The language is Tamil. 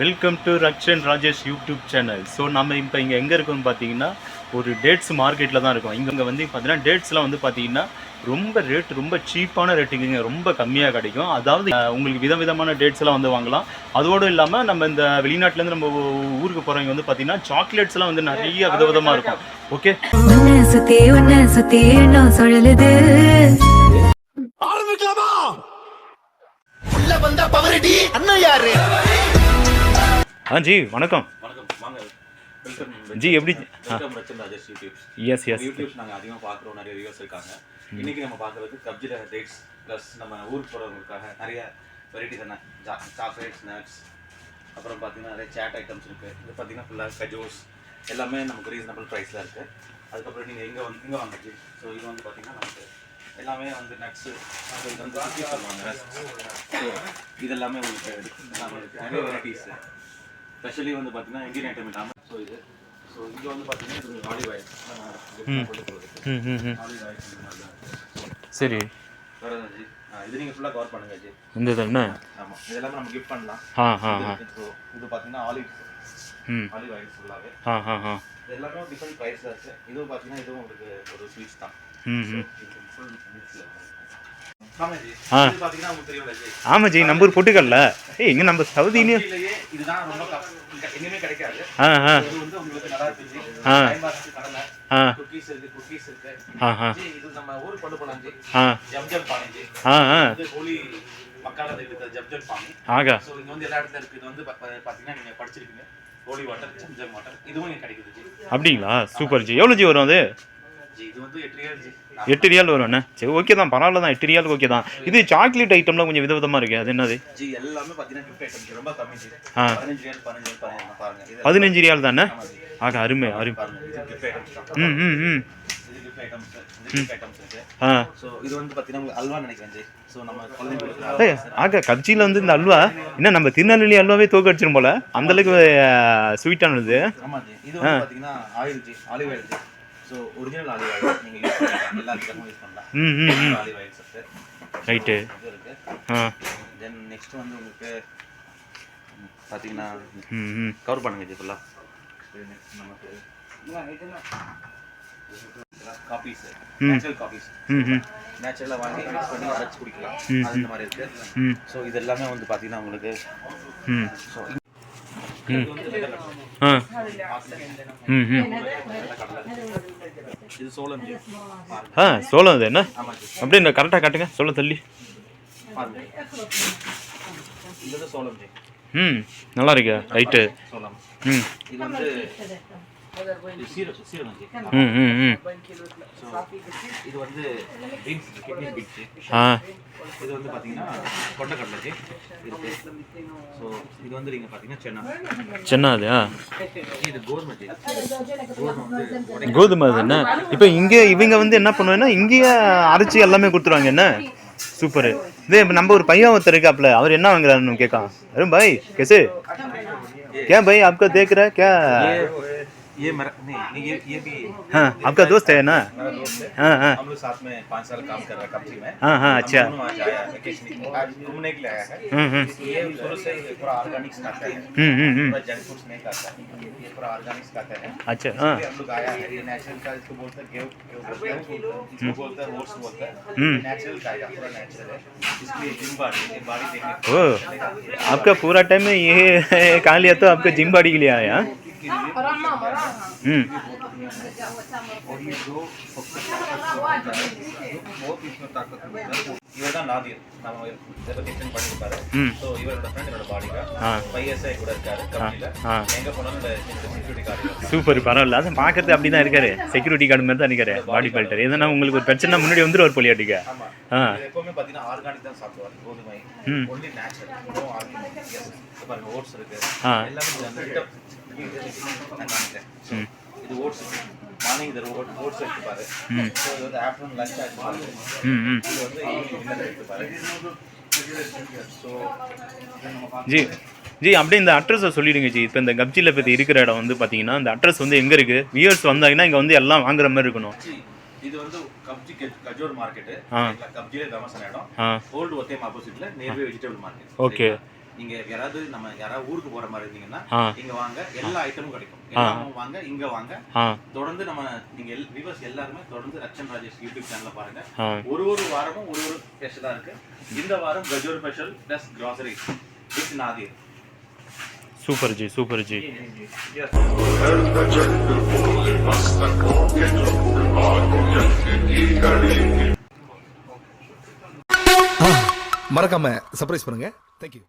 Welcome to Rakshan Rajesh YouTube channel. So நம்ம இப்போ இங்கே எங்கே இருக்கோம்னு பார்த்தீங்கன்னா ஒரு டேட்ஸ் மார்க்கெட்டில் தான் இருக்கோம். இங்கே வந்து பார்த்தீங்கன்னா டேட்ஸ்லாம் வந்து பார்த்தீங்கன்னா ரொம்ப சீப்பான ரேட்டுக்குங்க, ரொம்ப கம்மியாக கிடைக்கும். அதாவது உங்களுக்கு விதவிதமான டேட்ஸ்லாம் வந்து வாங்கலாம். அதோடு இல்லாமல் நம்ம இந்த வெளிநாட்டிலேருந்து நம்ம ஊருக்கு போகிறவங்க வந்து பார்த்தீங்கன்னா சாக்லேட்ஸ்லாம் வந்து நிறைய விதவிதமாக இருக்கும். ஓகே, சுற்றி சொல்லுது ஆரம்பிக்கலாமா? உள்ள வந்த பவரடி அண்ணா யாரு? ஜி வணக்கம். ஜி எப்படி? எஸ் யூடியூப் நாங்கள் அதிகமாக பார்க்குறோம், நிறைய வியூவர்ஸ் இருக்காங்க. இன்றைக்கி நம்ம பார்க்குறது கப்ஜில டேட்ஸ் ப்ளஸ் நம்ம ஊருக்கு போகிறவங்களுக்காக நிறைய வெரைட்டிஸான சாக்லேட்ஸ், நட்ஸ், அப்புறம் பார்த்தீங்கன்னா நிறைய சேட் ஐட்டம்ஸ் இருக்குது. இது பார்த்தீங்கன்னா ஃபுல்லாக கஜோஸ் எல்லாமே நமக்கு ரீசனபிள் ப்ரைஸில் இருக்குது. அதுக்கப்புறம் நீங்கள் இங்கே வாங்கிச்சு. ஸோ இது வந்து பார்த்தீங்கன்னா நமக்கு எல்லாமே வந்து நட்ஸு, இது வந்து சொல்லுவாங்க. ஸோ இது எல்லாமே உங்களுக்கு எல்லாமே இருக்குது, நிறைய வெரைட்டிஸு. ஸ்பெஷலி வந்து பார்த்தீங்கன்னா இந்தியன் ஐட்டம் இல்லாமல் ஸோ இங்கே வந்து பார்த்தீங்கன்னா இது ஆலிவ் ஆயில் சரி வரதாஜி. இது நீங்கள் ஃபுல்லாக கவர் பண்ணுங்க ஜி. இந்த தானே? ஆமாம், இதெல்லாமே நம்ம கிஃப்ட் பண்ணலாம். ஸோ இது பார்த்தீங்கன்னா ஆலிவ் ஆயில் ஃபுல்லாகவே இது எல்லாமே டிஃப்ரெண்ட் ப்ரைஸில் இருக்குது. இதுவும் பார்த்தீங்கன்னா இதுவும் உங்களுக்கு ஒரு ஸ்வீட்ஸ் தான். ஃபுல் மிக்ஸில் ஆமா ஜி, நம்ம ஊர் பொட்டுக்கல்ல. இங்க நம்ம சவுதியிலயே இதுதான் ரொம்ப எங்கேயுமே கிடைக்காது. இது வந்து உங்களுக்கு நல்லா இருக்கு. குக்கீஸ் இருக்கு. இது நம்ம ஊருக்கு கொண்டு போலாம் ஜி. ஜப்ஜப் பானி ஜி. இது ஹோலி மக்கால இருக்கிற ஜப்ஜப் பானி. சோ இங்க வந்து எல்லா இடத்துல இருக்கு. இது வந்து பாத்தீங்கன்னா நீங்க படிச்சிருக்கீங்க, ஹோலி வாட்டர், ஜப்ஜப் வாட்டர். இதுவும் இங்க கிடைக்குது ஜி. அப்படிங்களா? Super G. எவ்வளவு ஜி வரும் அது? இது வந்து 8 ரியால் ஜி. 8 ரியால் வரும்ண்ணே. சரி, ஓகே தான், பரவாயில்ல தான். 8 ரியால் ஓகே தான். இது சாக்லேட் ஐட்டம்லாம் கொஞ்சம் விதவிதமாக இருக்கு. அது என்னது ஜி? எல்லாமே பார்த்தீங்கன்னா கிஃப்ட் ஐட்டம் ரொம்ப கம்மி ஜி. 15 ரியால் பாருங்க. 15 ரியால் தானே? அருமை அருமை. இது கிஃப்ட் ஐட்டம்ஸ், கிஃப்ட் ஐட்டம்ஸ் இருக்கு. சோ இது வந்து பார்த்தீங்கன்னா உங்களுக்கு அல்வா நினைக்கிறேன் ஜி. சோ நம்ம குழந்தைங்களுக்கு கப்ஜியில் வந்து இந்த அல்வா என்ன நம்ம திருநெல்வேலி அல்வாவே தோக்கடிச்சிரும் போல, அந்த அளவுக்கு ஸ்வீட்டானது. ஆமா ஜி. இது வந்து பார்த்தீங்கன்னா oil G, olive oil G. So original olive oil நீங்கள் யூஸ் பண்ணலாம், எல்லா இடத்துக்கும் யூஸ் பண்ணலாம். ஆலிவ் ஆயில் இருக்கு. ரைட்டு. இது இருக்கு. தென் நெக்ஸ்ட் வந்து உங்களுக்கு பார்த்தீங்கன்னா கவர் பண்ணுங்க ஜி ஃபுல்லாக. நமக்கு காபீஸ், நேச்சுரல் காபீஸ், நேச்சுரலாக வாங்கி மிக்ஸ் பண்ணி அரைச்சி குடிக்கலாம். அது இந்த மாதிரி இருக்கு. ஸோ இது எல்லாமே வந்து பார்த்தீங்கன்னா உங்களுக்கு ஸோ இது சோளம் ஜி. சோளம் இது என்ன? அப்படியே இந்த கரெக்டாக காட்டுங்க, சோளம் தள்ளி பாருங்க. இது சோளம் ஜி. நல்லா இருக்கு. ரைட்டு. சோளம். இது வந்து சீரகம் ஜி. இது வந்து பீன்ஸ், கிட்னி பீன்ஸ். இது வந்து பார்த்தீங்கன்னா கொண்டக்கடலை ஜி இருக்கு. ஸோ இது வந்து நீங்கள் பார்த்தீங்கன்னா சென்னா. அது இது கோதுமை ஜி. கோதுமை. அது என்ன? இப்போ இங்கே இவங்க வந்து என்ன பண்ணுவேன்னா இங்கேயே அரைச்சி எல்லாமே கொடுத்துருவாங்க. என்ன சூப்பர். இதே நம்ம ஒரு பையன் ஒருத்தர் இருக்காப்ல, அவர் என்ன வாங்குறாருன்னு கேட்கான். अरे भाई कैसे क्या भाई आपका देख रहा है क्या? ये नहीं ये भी हाँ आपका दोस्त है ना? हाँ हम लोग साथ में 5 साल काम कर रहे हैं कंपनी में. हाँ अच्छा. आज आया वेकेशन, आज घूमने के लिए आया है. ये शुरू से पूरा ऑर्गेनिक्स खाता है. पूरा जंक फूड्स नहीं खाता है, ये पूरा ऑर्गेनिक्स खाता है. अच्छा. हम लोग आया है. ये नेचुरल का इसको बोलते हैं गेहूं, इसको बोलते हैं ओट्स बोलते हैं. नेचुरल का है, पूरा नेचुरल है. इसलिए जिम बॉडी देखने. ओह, आपका पूरा टाइम में ये खा लिया तो आपका जिम बॉडी के लिए आया? இவர்தான் நாதிர், நம்ம ரெப்ரசன்ட் பண்ணிருப்பாரு. சோ இவரோட ஃப்ரெண்ட் என்னோட பாடிகார்ட் 5 இயர்ஸ் கூட இருக்காரு கம்பெனில. எங்க போனாலும் செக்யூரிட்டி கார்டு. சூப்பர், பரவாயில்ல. அது பார்க்கறது அப்படி தான் இருக்காரு, செக்யூரிட்டி கார்டு மாதிரி தான் இருக்காரு, பாடி பில்டர். எதனா உங்களுக்கு ஒரு பிரச்சனை முன்னாடி வந்துருவார் போலியாட்டிக்க. எப்பவுமே பார்த்தீங்கன்னா ஆர்கானிக் தான் சாப்பிடுவார். கோதுமை ஒன்லி நேச்சுரல், நோ ஆர்கானிக். பாருங்க ஓட்ஸ் இருக்கு, எல்லாமே இது ஓட்ஸ். மார்னிங் இது ஓட்ஸ் எடுத்துப்பாரு. ஸோ இது வந்து ஆஃப்டர்நூன் லஞ்ச் ஆகிடுவாரு. இது வந்து ஈவினிங் டின்னர் எடுத்துப்பாரு. ஸோ ஜி ஜி அப்படியே இந்த அட்ரஸை சொல்லிடுங்க ஜி. இப்போ இந்த கப்ஜியில் பற்றி இருக்கிற இடம் வந்து பார்த்தீங்கன்னா இந்த அட்ரஸ் வந்து எங்கே இருக்குது? வியூவர்ஸ் வந்தாங்கன்னா இங்கே வந்து எல்லாம் வாங்குற மாதிரி இருக்கணும். இது வந்து கப்ஜி கஜோர் மார்க்கெட். கப்ஜிலே ஃபேமஸான இடம். ஓல்டு ஒத்தேம் ஆப்போசிட்ல நியர்பை வெஜிடபிள் மார்க்கெட். ஓகே. நீங்க யாராவது ஊருக்கு போற மாதிரி இருந்தீங்கன்னா ஆ இங்க வாங்க, எல்லா ஐட்டமும் கிடைக்கும். எல்லாமும் வாங்க, இங்க வாங்க. ஆ தொடர்ந்து நீங்க வியூவர்ஸ் எல்லாருமே தொடர்ந்து ரக்ஷன் ராஜேஷ் யூடியூப் சேனல்ல பாருங்க. ஆ ஒரு வாரமும் ஒரு ஸ்பெஷலா இருக்கு. இந்த வாரம் கஜோர் special plus grocery with Nadir. Super ji, super ji. மறக்காம சர்ப்ரைஸ் பண்ணுங்க. தேங்க்யூ.